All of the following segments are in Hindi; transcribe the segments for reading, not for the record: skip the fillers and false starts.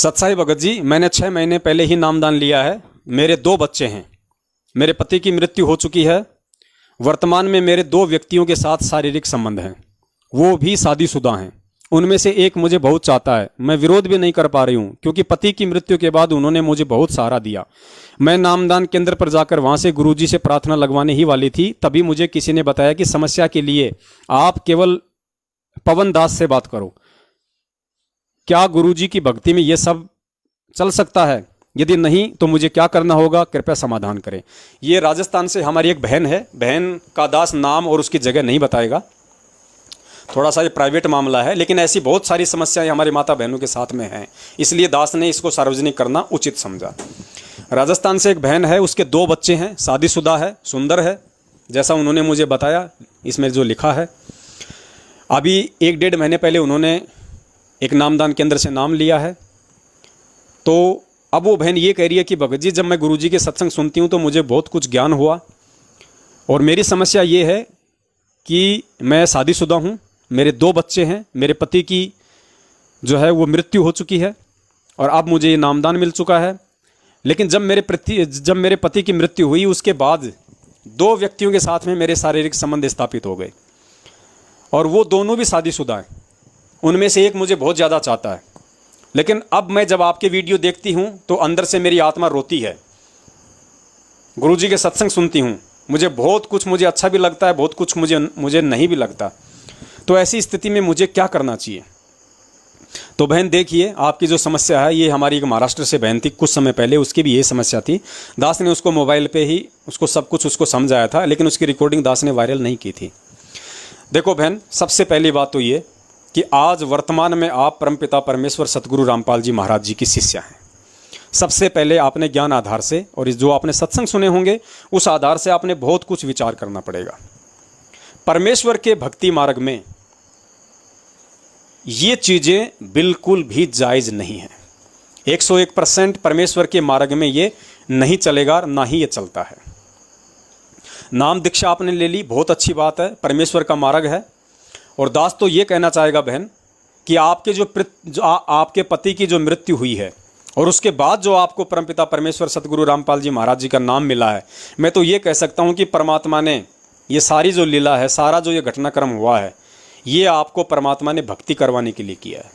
सत्साई भगत जी, मैंने 6 महीने पहले ही नामदान लिया है। मेरे 2 बच्चे हैं। मेरे पति की मृत्यु हो चुकी है। वर्तमान में मेरे 2 व्यक्तियों के साथ शारीरिक संबंध हैं, वो भी शादीशुदा हैं। उनमें से एक मुझे बहुत चाहता है। मैं विरोध भी नहीं कर पा रही हूँ क्योंकि पति की मृत्यु के बाद उन्होंने मुझे बहुत सहारा दिया। मैं नामदान केंद्र पर जाकर वहाँ से गुरुजी से प्रार्थना लगवाने ही वाली थी, तभी मुझे किसी ने बताया कि समस्या के लिए आप केवल पवन दास से बात करो। क्या गुरुजी की भक्ति में ये सब चल सकता है? यदि नहीं तो मुझे क्या करना होगा, कृपया समाधान करें। ये राजस्थान से हमारी एक बहन है। बहन का दास नाम और उसकी जगह नहीं बताएगा, थोड़ा सा ये प्राइवेट मामला है, लेकिन ऐसी बहुत सारी समस्याएं हमारी माता बहनों के साथ में हैं, इसलिए दास ने इसको सार्वजनिक करना उचित समझा। राजस्थान से एक बहन है, उसके 2 बच्चे हैं, शादीशुदा है, सुंदर है, जैसा उन्होंने मुझे बताया इसमें जो लिखा है। अभी 1-1.5 महीने पहले उन्होंने एक नामदान केंद्र से नाम लिया है। तो अब वो बहन ये कह रही है कि भगत जी, जब मैं गुरुजी के सत्संग सुनती हूँ तो मुझे बहुत कुछ ज्ञान हुआ, और मेरी समस्या ये है कि मैं शादीशुदा हूँ, मेरे 2 बच्चे हैं, मेरे पति की जो है वो मृत्यु हो चुकी है और अब मुझे ये नामदान मिल चुका है। लेकिन जब मेरे पति की मृत्यु हुई उसके बाद 2 व्यक्तियों के साथ में मेरे शारीरिक संबंध स्थापित हो गए, और वो दोनों भी शादीशुदा हैं। उनमें से एक मुझे बहुत ज़्यादा चाहता है, लेकिन अब मैं जब आपके वीडियो देखती हूँ तो अंदर से मेरी आत्मा रोती है। गुरुजी के सत्संग सुनती हूँ, मुझे अच्छा भी लगता है, बहुत कुछ मुझे नहीं भी लगता। तो ऐसी स्थिति में मुझे क्या करना चाहिए? तो बहन देखिए, आपकी जो समस्या है, ये हमारी एक महाराष्ट्र से बहन थी, कुछ समय पहले उसकी भी ये समस्या थी। दास ने उसको मोबाइल पे ही सब कुछ समझाया था, लेकिन उसकी रिकॉर्डिंग दास ने वायरल नहीं की थी। देखो बहन, सबसे पहली बात तो ये कि आज वर्तमान में आप परमपिता परमेश्वर सतगुरु रामपाल जी महाराज जी की शिष्या हैं। सबसे पहले आपने ज्ञान आधार से और इस जो आपने सत्संग सुने होंगे उस आधार से आपने बहुत कुछ विचार करना पड़ेगा। परमेश्वर के भक्ति मार्ग में ये चीज़ें बिल्कुल भी जायज़ नहीं है। 101% परमेश्वर के मार्ग में ये नहीं चलेगा, ना ही ये चलता है। नाम दीक्षा आपने ले ली, बहुत अच्छी बात है, परमेश्वर का मार्ग है। और दास तो ये कहना चाहेगा बहन कि आपके आपके पति की जो मृत्यु हुई है और उसके बाद जो आपको परमपिता परमेश्वर सतगुरु रामपाल जी महाराज जी का नाम मिला है, मैं तो ये कह सकता हूँ कि परमात्मा ने ये सारी जो लीला है, सारा जो ये घटनाक्रम हुआ है, ये आपको परमात्मा ने भक्ति करवाने के लिए किया है।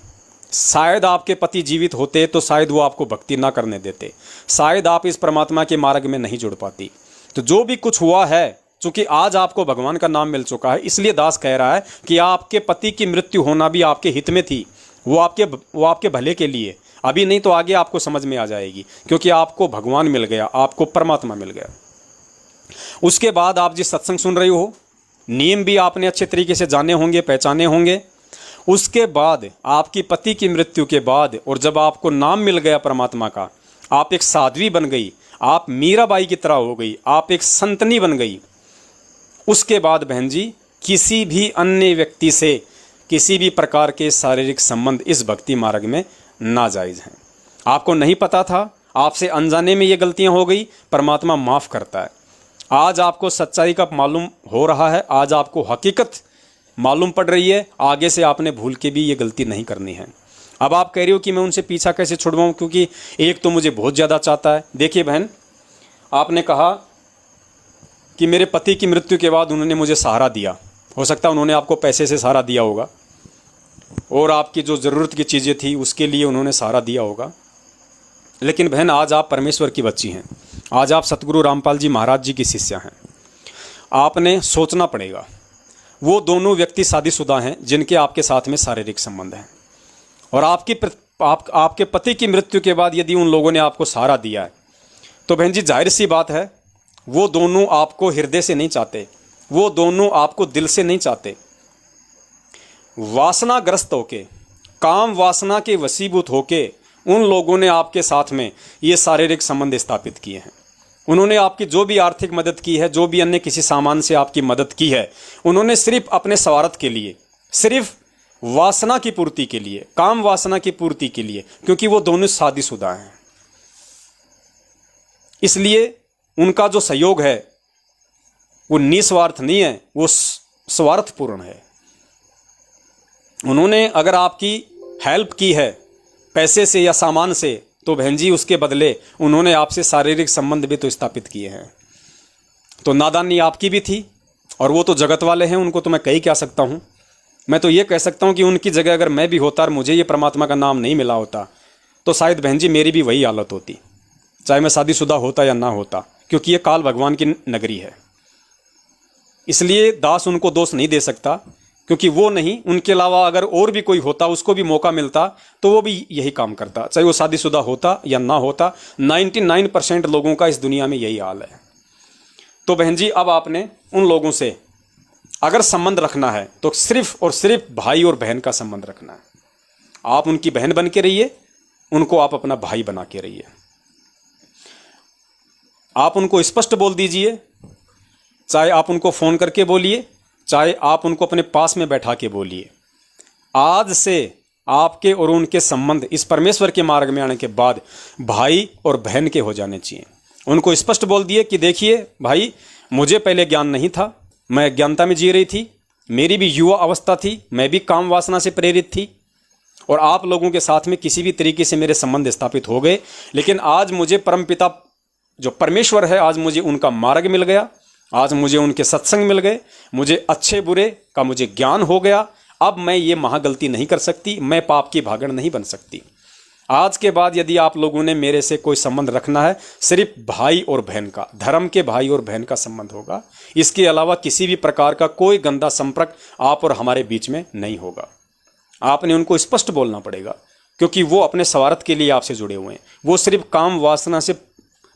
शायद आपके पति जीवित होते तो शायद वो आपको भक्ति ना करने देते, शायद आप इस परमात्मा के मार्ग में नहीं जुड़ पाती। तो जो भी कुछ हुआ है, चूंकि आज आपको भगवान का नाम मिल चुका है, इसलिए दास कह रहा है कि आपके पति की मृत्यु होना भी आपके हित में थी, वो आपके भले के लिए। अभी नहीं तो आगे आपको समझ में आ जाएगी, क्योंकि आपको भगवान मिल गया, आपको परमात्मा मिल गया। उसके बाद आप जिस सत्संग सुन रही हो, नियम भी आपने अच्छे तरीके से जाने होंगे, पहचाने होंगे। उसके बाद आपकी पति की मृत्यु के बाद और जब आपको नाम मिल गया परमात्मा का, आप एक साध्वी बन गई, आप मीराबाई की तरह हो गई, आप एक संतनी बन गई। उसके बाद बहन जी, किसी भी अन्य व्यक्ति से किसी भी प्रकार के शारीरिक संबंध इस भक्ति मार्ग में नाजायज़ हैं। आपको नहीं पता था, आपसे अनजाने में ये गलतियां हो गई, परमात्मा माफ़ करता है। आज आपको सच्चाई का मालूम हो रहा है, आज आपको हकीकत मालूम पड़ रही है, आगे से आपने भूल के भी ये गलती नहीं करनी है। अब आप कह रही हो कि मैं उनसे पीछा कैसे छुड़वाऊँ, क्योंकि एक तो मुझे बहुत ज़्यादा चाहता है। देखिए बहन, आपने कहा कि मेरे पति की मृत्यु के बाद उन्होंने मुझे सहारा दिया। हो सकता है उन्होंने आपको पैसे से सहारा दिया होगा और आपकी जो ज़रूरत की चीज़ें थी उसके लिए उन्होंने सहारा दिया होगा। लेकिन बहन, आज आप परमेश्वर की बच्ची हैं, आज आप सतगुरु रामपाल जी महाराज जी की शिष्या हैं। आपने सोचना पड़ेगा, वो दोनों व्यक्ति शादीशुदा हैं जिनके आपके साथ में शारीरिक संबंध हैं, और आपके पति की मृत्यु के बाद यदि उन लोगों ने आपको सहारा दिया है तो बहन जी, जाहिर सी बात है वो दोनों आपको हृदय से नहीं चाहते, वो दोनों आपको दिल से नहीं चाहते। वासनाग्रस्त होके, काम वासना के वशीभूत होके उन लोगों ने आपके साथ में ये शारीरिक संबंध स्थापित किए हैं। उन्होंने आपकी जो भी आर्थिक मदद की है, जो भी अन्य किसी सामान से आपकी मदद की है, उन्होंने सिर्फ अपने स्वार्थ के लिए, सिर्फ वासना की पूर्ति के लिए, काम वासना की पूर्ति के लिए, क्योंकि वो दोनों शादीशुदा हैं। इसलिए उनका जो सहयोग है वो निस्वार्थ नहीं है, वो स्वार्थपूर्ण है। उन्होंने अगर आपकी हेल्प की है पैसे से या सामान से, तो बहन जी उसके बदले उन्होंने आपसे शारीरिक संबंध भी तो स्थापित किए हैं। तो नादानी आपकी भी थी, और वो तो जगत वाले हैं, उनको तो मैं कही क्या सकता हूँ। मैं तो ये कह सकता हूँ कि उनकी जगह अगर मैं भी होता और मुझे ये परमात्मा का नाम नहीं मिला होता, तो शायद बहन जी मेरी भी वही हालत होती, चाहे मैं शादीशुदा होता या ना होता, क्योंकि ये काल भगवान की नगरी है। इसलिए दास उनको दोष नहीं दे सकता, क्योंकि वो नहीं, उनके अलावा अगर और भी कोई होता, उसको भी मौका मिलता, तो वो भी यही काम करता, चाहे वो शादीशुदा होता या ना होता। 99% लोगों का इस दुनिया में यही हाल है। तो बहन जी अब आपने उन लोगों से अगर संबंध रखना है तो सिर्फ और सिर्फ भाई और बहन का संबंध रखना है। आप उनकी बहन बन के रहिए, उनको आप अपना भाई बना के रहिए। आप उनको स्पष्ट बोल दीजिए, चाहे आप उनको फ़ोन करके बोलिए, चाहे आप उनको अपने पास में बैठा के बोलिए। आज से आपके और उनके संबंध इस परमेश्वर के मार्ग में आने के बाद भाई और बहन के हो जाने चाहिए। उनको स्पष्ट बोल दिए कि देखिए भाई, मुझे पहले ज्ञान नहीं था, मैं अज्ञानता में जी रही थी, मेरी भी युवा अवस्था थी, मैं भी काम वासना से प्रेरित थी, और आप लोगों के साथ में किसी भी तरीके से मेरे संबंध स्थापित हो गए। लेकिन आज मुझे परमपिता जो परमेश्वर है, आज मुझे उनका मार्ग मिल गया, आज मुझे उनके सत्संग मिल गए, मुझे अच्छे बुरे का मुझे ज्ञान हो गया। अब मैं ये महागलती नहीं कर सकती, मैं पाप की भागड़ नहीं बन सकती। आज के बाद यदि आप लोगों ने मेरे से कोई संबंध रखना है, सिर्फ भाई और बहन का, धर्म के भाई और बहन का संबंध होगा। इसके अलावा किसी भी प्रकार का कोई गंदा संपर्क आप और हमारे बीच में नहीं होगा। आपने उनको स्पष्ट बोलना पड़ेगा, क्योंकि वो अपने स्वार्थ के लिए आपसे जुड़े हुए हैं, वो सिर्फ काम वासना से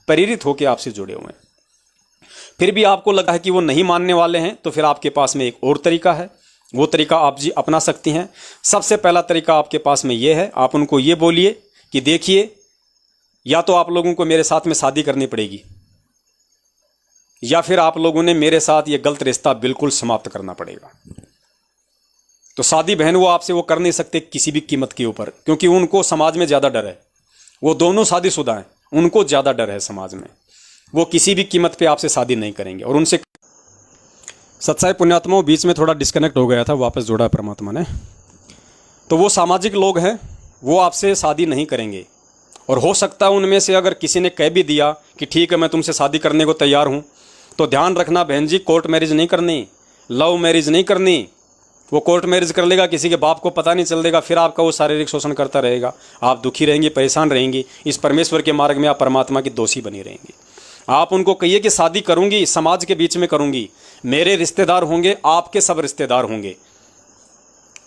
प्रेरित होकर आपसे जुड़े हुए हैं। फिर भी आपको लगा है कि वो नहीं मानने वाले हैं, तो फिर आपके पास में एक और तरीका है, वो तरीका आप जी अपना सकती हैं। सबसे पहला तरीका आपके पास में ये है, आप उनको ये बोलिए कि देखिए, या तो आप लोगों को मेरे साथ में शादी करनी पड़ेगी, या फिर आप लोगों ने मेरे साथ ये गलत रिश्ता बिल्कुल समाप्त करना पड़ेगा। तो शादी बहन वो आपसे वो कर नहीं सकते किसी भी कीमत के ऊपर, क्योंकि उनको समाज में ज़्यादा डर है। वो दोनों शादीशुदा हैं, उनको ज़्यादा डर है समाज में, वो किसी भी कीमत पे आपसे शादी नहीं करेंगे। और उनसे सत्साई पुण्यात्माओं, बीच में थोड़ा डिस्कनेक्ट हो गया था, वापस जोड़ा परमात्मा ने। तो वो सामाजिक लोग हैं, वो आपसे शादी नहीं करेंगे। और हो सकता है उनमें से अगर किसी ने कह भी दिया कि ठीक है मैं तुमसे शादी करने को तैयार हूँ, तो ध्यान रखना बहन जी, कोर्ट मैरिज नहीं करनी, लव मैरिज नहीं करनी। वो कोर्ट मैरिज कर लेगा, किसी के बाप को पता नहीं चल देगा, फिर आपका वो शारीरिक शोषण करता रहेगा, आप दुखी रहेंगी, परेशान रहेंगी। इस परमेश्वर के मार्ग में आप परमात्मा की दोषी बनी रहेंगी। आप उनको कहिए कि शादी करूंगी, समाज के बीच में करूंगी, मेरे रिश्तेदार होंगे, आपके सब रिश्तेदार होंगे,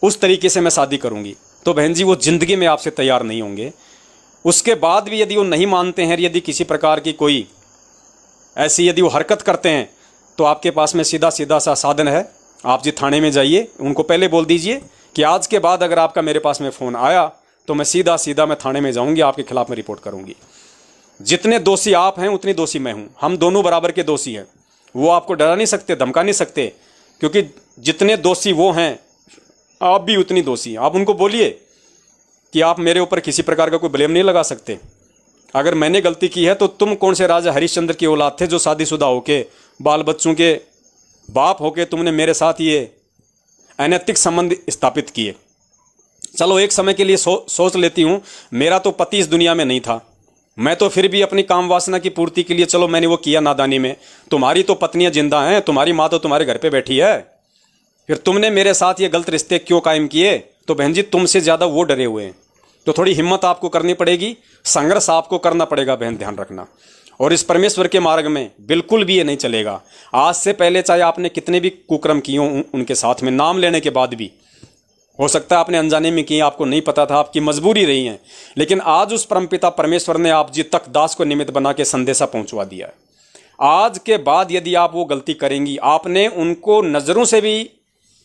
उस तरीके से मैं शादी करूंगी। तो बहन जी वो जिंदगी में आपसे तैयार नहीं होंगे। उसके बाद भी यदि वो नहीं मानते हैं, यदि किसी प्रकार की कोई ऐसी यदि वो हरकत करते हैं, तो आपके पास में सीधा सीधा सा साधन है, आप जी थाने में जाइए, उनको पहले बोल दीजिए कि आज के बाद अगर आपका मेरे पास में फ़ोन आया तो मैं सीधा सीधा मैं थाने में जाऊंगी, आपके खिलाफ में रिपोर्ट करूंगी। जितने दोषी आप हैं उतनी दोषी मैं हूं, हम दोनों बराबर के दोषी हैं। वो आपको डरा नहीं सकते, धमका नहीं सकते, क्योंकि जितने दोषी वो हैं आप भी उतनी दोषी हैं। आप उनको बोलिए कि आप मेरे ऊपर किसी प्रकार का कोई ब्लेम नहीं लगा सकते। अगर मैंने गलती की है तो तुम कौन से राजा हरिश्चंद्र की औलाद थे जो शादीशुदा होके बाल बच्चों के बाप होके तुमने मेरे साथ ये अनैतिक संबंध स्थापित किए। चलो एक समय के लिए सोच लेती हूँ, मेरा तो पति इस दुनिया में नहीं था, मैं तो फिर भी अपनी काम वासना की पूर्ति के लिए चलो मैंने वो किया नादानी में। तुम्हारी तो पत्नियां जिंदा हैं, तुम्हारी माँ तो तुम्हारे घर पे बैठी है, फिर तुमने मेरे साथ ये गलत रिश्ते क्यों कायम किए? तो बहन जी तुमसे ज़्यादा वो डरे हुए हैं। तो थोड़ी हिम्मत आपको करनी पड़ेगी, संघर्ष आपको करना पड़ेगा बहन, ध्यान रखना। और इस परमेश्वर के मार्ग में बिल्कुल भी ये नहीं चलेगा। आज से पहले चाहे आपने कितने भी कुकर्म किए हों उनके साथ में, नाम लेने के बाद भी, हो सकता है आपने अनजाने में किए, आपको नहीं पता था, आपकी मजबूरी रही है, लेकिन आज उस परमपिता परमेश्वर ने आप जी तक दास को निमित्त बना के संदेशा पहुंचवा दिया है। आज के बाद यदि आप वो गलती करेंगी, आपने उनको नज़रों से भी,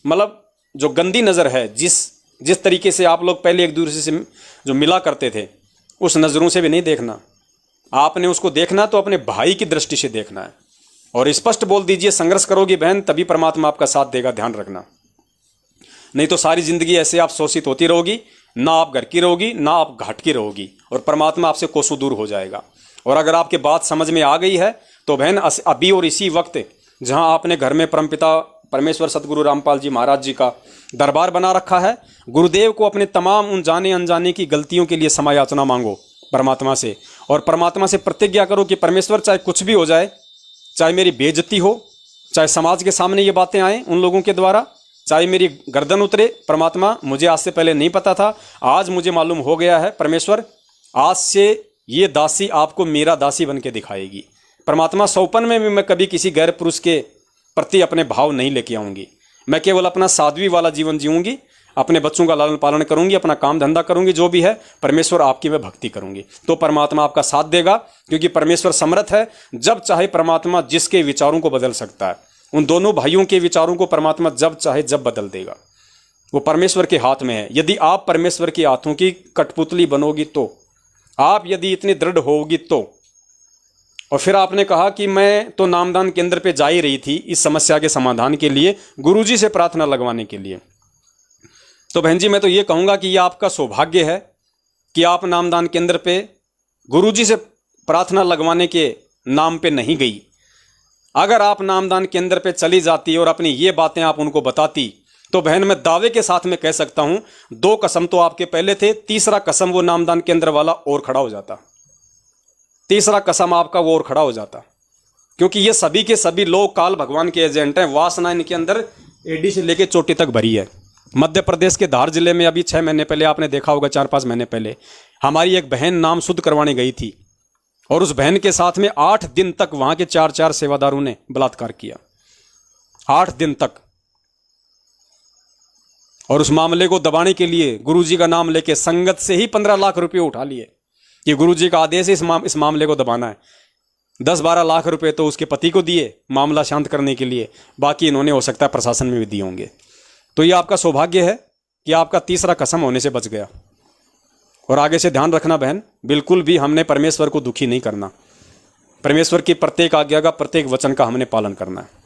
मतलब जो गंदी नज़र है, जिस तरीके से आप लोग पहले एक दूसरे से जो मिला करते थे, उस नज़रों से भी नहीं देखना। आपने उसको देखना तो अपने भाई की दृष्टि से देखना है। और स्पष्ट बोल दीजिए, संघर्ष करोगी बहन तभी परमात्मा आपका साथ देगा, ध्यान रखना। नहीं तो सारी जिंदगी ऐसे आप शोषित होती रहोगी, ना आप घर की रहोगी ना आप घाट की रहोगी, और परमात्मा आपसे कोसों दूर हो जाएगा। और अगर आपके बात समझ में आ गई है तो बहन अभी और इसी वक्त जहां आपने घर में परमपिता परमेश्वर सतगुरु रामपाल जी महाराज जी का दरबार बना रखा है। गुरुदेव को अपने तमाम उन जाने अनजाने की गलतियों के लिए क्षमा याचना मांगो परमात्मा से, और परमात्मा से प्रतिज्ञा करो कि परमेश्वर चाहे कुछ भी हो जाए, चाहे मेरी बेइज्जती हो, चाहे समाज के सामने ये बातें आए उन लोगों के द्वारा, चाहे मेरी गर्दन उतरे, परमात्मा मुझे आज से पहले नहीं पता था, आज मुझे मालूम हो गया है, परमेश्वर आज से ये दासी आपको मेरा दासी बन के दिखाएगी। परमात्मा सौपन में भी मैं कभी किसी गैर पुरुष के प्रति अपने भाव नहीं लेके आऊँगी, मैं केवल अपना साध्वी वाला जीवन जीऊँगी, अपने बच्चों का लालन पालन करूँगी, अपना काम धंधा करूँगी, जो भी है परमेश्वर आपकी मैं भक्ति करूँगी, तो परमात्मा आपका साथ देगा, क्योंकि परमेश्वर समर्थ है। जब चाहे परमात्मा जिसके विचारों को बदल सकता है, उन दोनों भाइयों के विचारों को परमात्मा जब चाहे जब बदल देगा, वो परमेश्वर के हाथ में है। यदि आप परमेश्वर के हाथों की कठपुतली बनोगी तो, आप यदि इतनी दृढ़ होगी तो। और फिर आपने कहा कि मैं तो नामदान केंद्र पे जा ही रही थी इस समस्या के समाधान के लिए, गुरुजी से प्रार्थना लगवाने के लिए। तो बहन जी मैं तो ये कहूँगा कि ये आपका सौभाग्य है कि आप नामदान केंद्र पे गुरुजी से प्रार्थना लगवाने के नाम पे नहीं गई। अगर आप नामदान केंद्र पे चली जाती और अपनी ये बातें आप उनको बताती, तो बहन मैं दावे के साथ में कह सकता हूँ 2 कसम तो आपके पहले थे, तीसरा कसम वो नामदान केंद्र वाला और खड़ा हो जाता, तीसरा कसम आपका वो और खड़ा हो जाता, क्योंकि ये सभी के सभी लोग काल भगवान के एजेंट हैं। वासना इनके अंदर एडी से लेके चोटी तक भरी है। मध्य प्रदेश के धार जिले में अभी 6 महीने पहले, आपने देखा होगा 4-5 महीने पहले, हमारी एक बहन नाम शुद्ध करवाने गई थी, और उस बहन के साथ में 8 दिन तक वहां के 4 सेवादारों ने बलात्कार किया, 8 दिन तक। और उस मामले को दबाने के लिए गुरुजी का नाम लेके संगत से ही 15 लाख रुपए उठा लिए कि गुरुजी का आदेश है इस मामले को दबाना है। 10-12 लाख रुपए तो उसके पति को दिए मामला शांत करने के लिए, बाकी इन्होंने हो सकता है प्रशासन में भी दिए होंगे। तो ये आपका सौभाग्य है कि आपका तीसरा कसम होने से बच गया। और आगे से ध्यान रखना बहन, बिल्कुल भी हमने परमेश्वर को दुखी नहीं करना, परमेश्वर की प्रत्येक आज्ञा का, प्रत्येक वचन का हमने पालन करना है।